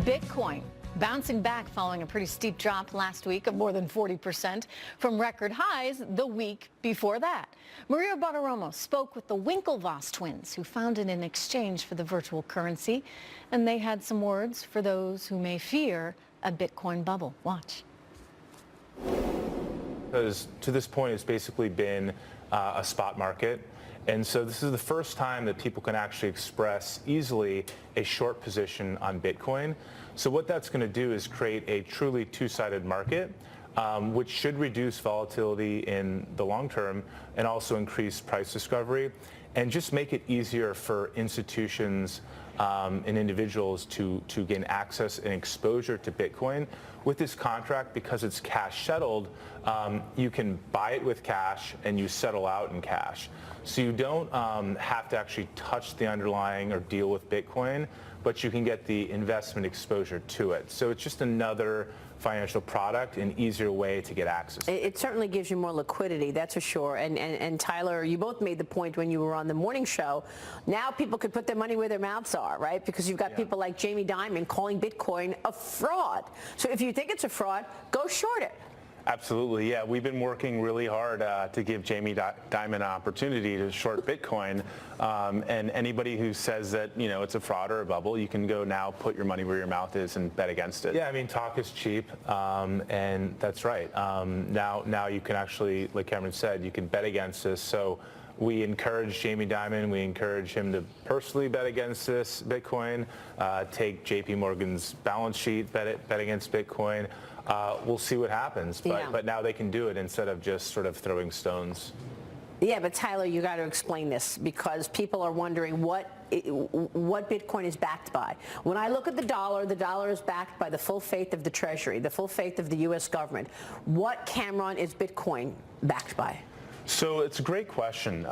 Bitcoin bouncing back following a pretty steep drop last week of more than 40% from record highs the week before that. Maria Bartiromo spoke with the Winklevoss Twins, who founded an exchange for the virtual currency, and they had some words for those who may fear a Bitcoin bubble. Watch. Because to this point, it's basically been a spot market. And so this is the first time that people can actually express easily a short position on Bitcoin. So what that's going to do is create a truly two-sided market, which should reduce volatility in the long term and also increase price discovery and just make it easier for institutions and individuals to gain access and exposure to Bitcoin. With this contract, because it's cash settled, you can buy it with cash and you settle out in cash. So you don't have to actually touch the underlying or deal with Bitcoin, but you can get the investment exposure to it. So it's just another financial product, an easier way to get access. It certainly gives you more liquidity, that's for sure. And Tyler, you both made the point when you were on the morning show. Now people could put their money where their mouths are, right? Because you've got people like Jamie Dimon calling Bitcoin a fraud. So if you think it's a fraud, go short it. Absolutely, yeah. We've been working really hard to give Jamie Dimon an opportunity to short Bitcoin. And anybody who says that, you know, it's a fraud or a bubble, you can go now, put your money where your mouth is and bet against it. Yeah, I mean, talk is cheap, and that's right. Now you can actually, like Cameron said, you can bet against this. So we encourage Jamie Dimon, we encourage him to personally bet against this Bitcoin, take JP Morgan's balance sheet, bet against Bitcoin. We'll see what happens, but now they can do it instead of just sort of throwing stones. Yeah, but Tyler, you got to explain this because people are wondering what Bitcoin is backed by. When I look at the dollar is backed by the full faith of the Treasury, the full faith of the U.S. government. What, Cameron, is Bitcoin backed by? So it's a great question.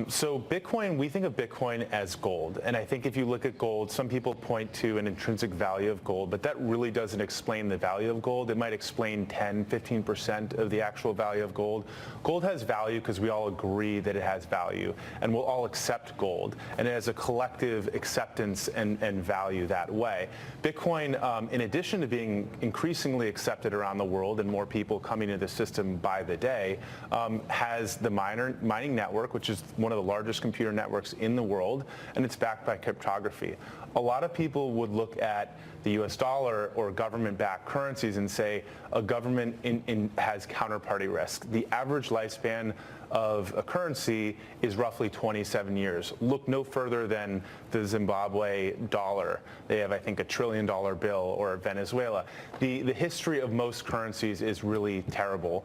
So Bitcoin, we think of Bitcoin as gold. And I think if you look at gold, some people point to an intrinsic value of gold, but that really doesn't explain the value of gold. It might explain 10, 15% of the actual value of gold. Gold has value because we all agree that it has value, and we'll all accept gold. And it has a collective acceptance and value that way. Bitcoin, in addition to being increasingly accepted around the world and more people coming into the system by the day, has the mining network, which is one of the largest computer networks in the world, and it's backed by cryptography. A lot of people would look at the US dollar or government-backed currencies and say a government has counterparty risk. The average lifespan of a currency is roughly 27 years. Look no further than the Zimbabwe dollar. They have, I think, $1 trillion bill, or Venezuela. The history of most currencies is really terrible.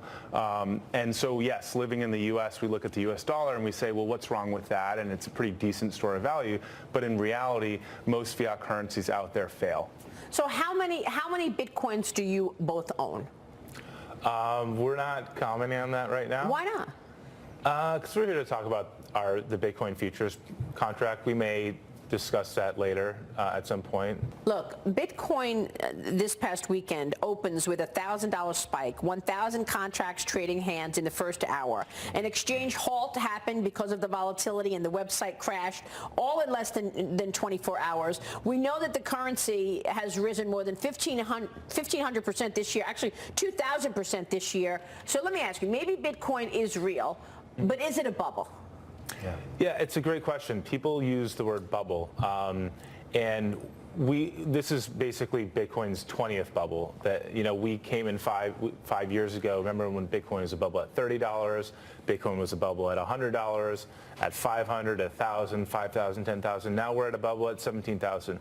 And so, yes, living in the U.S., we look at the U.S. dollar and we say, well, what's wrong with that? And it's a pretty decent store of value. But in reality, most fiat currencies out there fail. So how many Bitcoins do you both own? We're not commenting on that right now. Why not? Because we're here to talk about the Bitcoin futures contract. We may discuss that later at some point. Look, Bitcoin this past weekend opens with a $1,000 spike, 1,000 contracts trading hands in the first hour. An exchange halt happened because of the volatility and the website crashed, all in less than 24 hours. We know that the currency has risen more than 1,500% this year, actually 2,000% this year. So let me ask you, maybe Bitcoin is real, but is it a bubble? Yeah, it's a great question. People use the word bubble, and this is basically Bitcoin's 20th bubble. That, you know, we came in five years ago. Remember when Bitcoin was a bubble at $30? Bitcoin was a bubble at $100, at 500, 1,000, 5,000, 10,000. Now we're at a bubble at 17,000.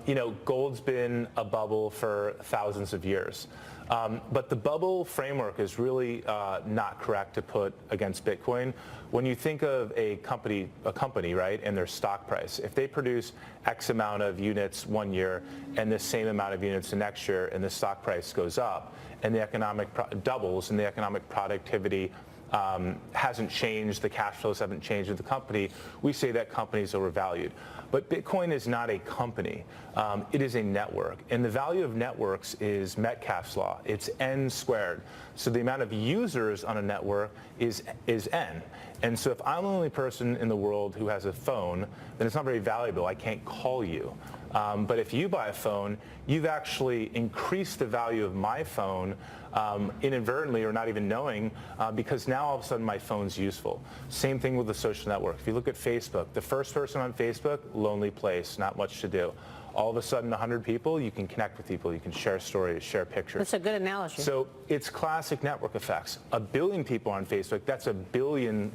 You know, gold's been a bubble for thousands of years. But the bubble framework is really not correct to put against Bitcoin. When you think of a company, right, and their stock price, if they produce X amount of units one year and the same amount of units the next year, and the stock price goes up, and the economic doubles, and the economic productivity hasn't changed, the cash flows haven't changed with the company, we say that company is overvalued. But Bitcoin is not a company. It is a network. And the value of networks is Metcalfe's law. It's n squared. So the amount of users on a network is n. And so if I'm the only person in the world who has a phone, then it's not very valuable. I can't call you. But if you buy a phone, you've actually increased the value of my phone inadvertently or not even knowing, because now all of a sudden my phone's useful. Same thing with the social network. If you look at Facebook, the first person on Facebook, lonely place, not much to do. All of a sudden, 100 people, you can connect with people, you can share stories, share pictures. That's a good analogy. So it's classic network effects. 1 billion people on Facebook, that's 1 billion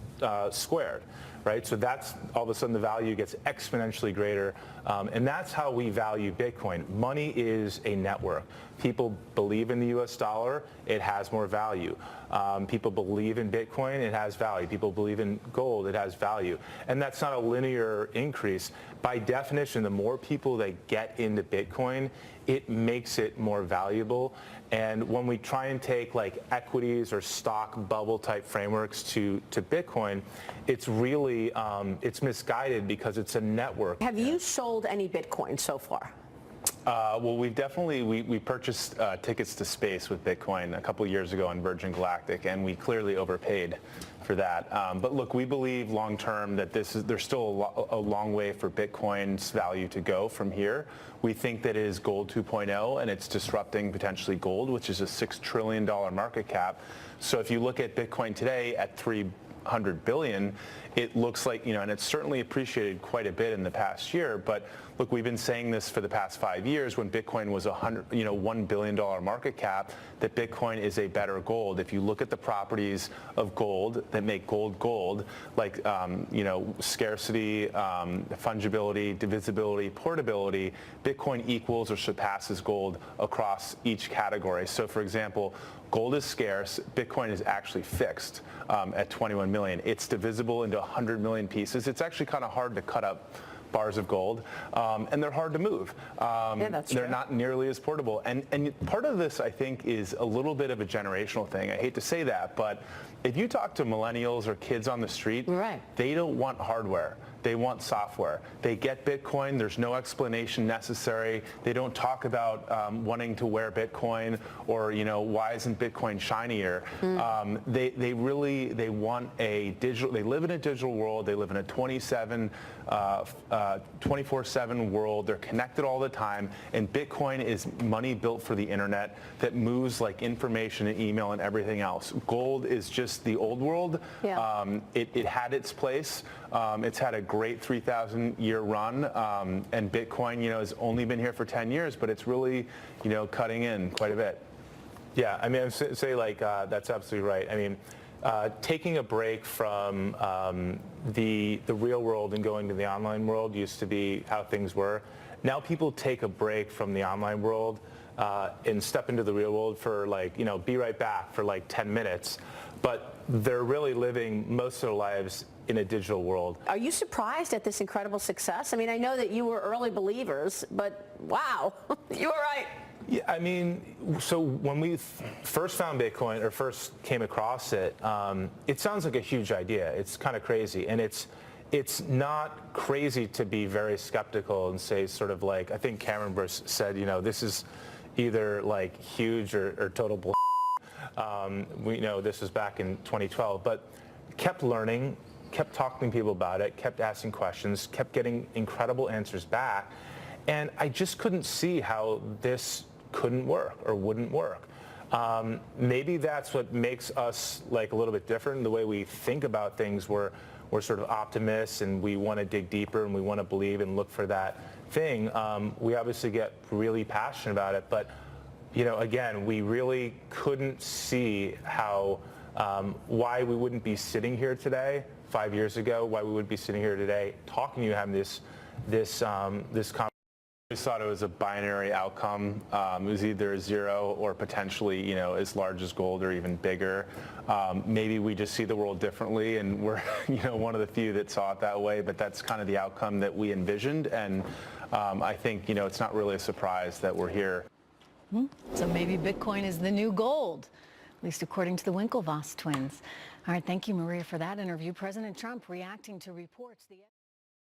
squared, right? So that's all of a sudden the value gets exponentially greater. And that's how we value Bitcoin. Money is a network. People believe in the US dollar, it has more value. People believe in Bitcoin, it has value. People believe in gold, it has value. And that's not a linear increase. By definition, the more people that get into Bitcoin, it makes it more valuable. And when we try and take like equities or stock bubble type frameworks to Bitcoin, it's really, it's misguided because it's a network. Have you sold any Bitcoin so far? Well, we've definitely, we purchased tickets to space with Bitcoin a couple years ago on Virgin Galactic, and we clearly overpaid for that. But look, we believe long term that there's still a long way for Bitcoin's value to go from here. We think that it is gold 2.0, and it's disrupting potentially gold, which is a $6 trillion market cap. So if you look at Bitcoin today at 300 billion, it looks like, and it's certainly appreciated quite a bit in the past year, but look, we've been saying this for the past 5 years when Bitcoin was $1 billion market cap, that Bitcoin is a better gold. If you look at the properties of gold that make gold gold, like, scarcity, fungibility, divisibility, portability, Bitcoin equals or surpasses gold across each category. So for example, gold is scarce, Bitcoin is actually fixed at 21 million. It's divisible into 100 million pieces. It's actually kind of hard to cut up bars of gold, and they're hard to move. Yeah, that's they're true. not nearly as portable. And part of this, I think, is a little bit of a generational thing. I hate to say that, but if you talk to millennials or kids on the street, right, they don't want hardware. They want software. They get Bitcoin. There's no explanation necessary. They don't talk about wanting to wear Bitcoin or, why isn't Bitcoin shinier? They want a digital, they live in a digital world. They live in a 24/7 world. They're connected all the time. And Bitcoin is money built for the internet that moves like information and email and everything else. Gold is just the old world. Yeah. It had its place. It's had a great 3,000-year run, and Bitcoin, has only been here for 10 years, but it's really, cutting in quite a bit. Yeah, I mean, I'd say like that's absolutely right. I mean, taking a break from the real world and going to the online world used to be how things were. Now people take a break from the online world and step into the real world for like, be right back for like 10 minutes, but they're really living most of their lives in a digital world. Are you surprised at this incredible success? I mean, I know that you were early believers, but wow, you were right. Yeah, I mean, so when we first found Bitcoin or first came across it, it sounds like a huge idea. It's kind of crazy, and it's not crazy to be very skeptical and say sort of like, I think Cameron Burst said, this is either like huge or total bull. We know this was back in 2012, but kept learning, kept talking to people about it, kept asking questions, kept getting incredible answers back, and I just couldn't see how this couldn't work or wouldn't work. Maybe that's what makes us like a little bit different. The way we think about things, we're sort of optimists and we want to dig deeper and we want to believe and look for that thing. We obviously get really passionate about it, but again, we really couldn't see how why we wouldn't be sitting here today 5 years ago, why we would be sitting here today talking to you, having this conversation. We thought it was a binary outcome. It was either a zero or potentially, as large as gold or even bigger. Maybe we just see the world differently, and we're, one of the few that saw it that way. But that's kind of the outcome that we envisioned, and I think, it's not really a surprise that we're here. So maybe Bitcoin is the new gold, at least according to the Winklevoss twins. All right, thank you, Maria, for that interview. President Trump reacting to reports.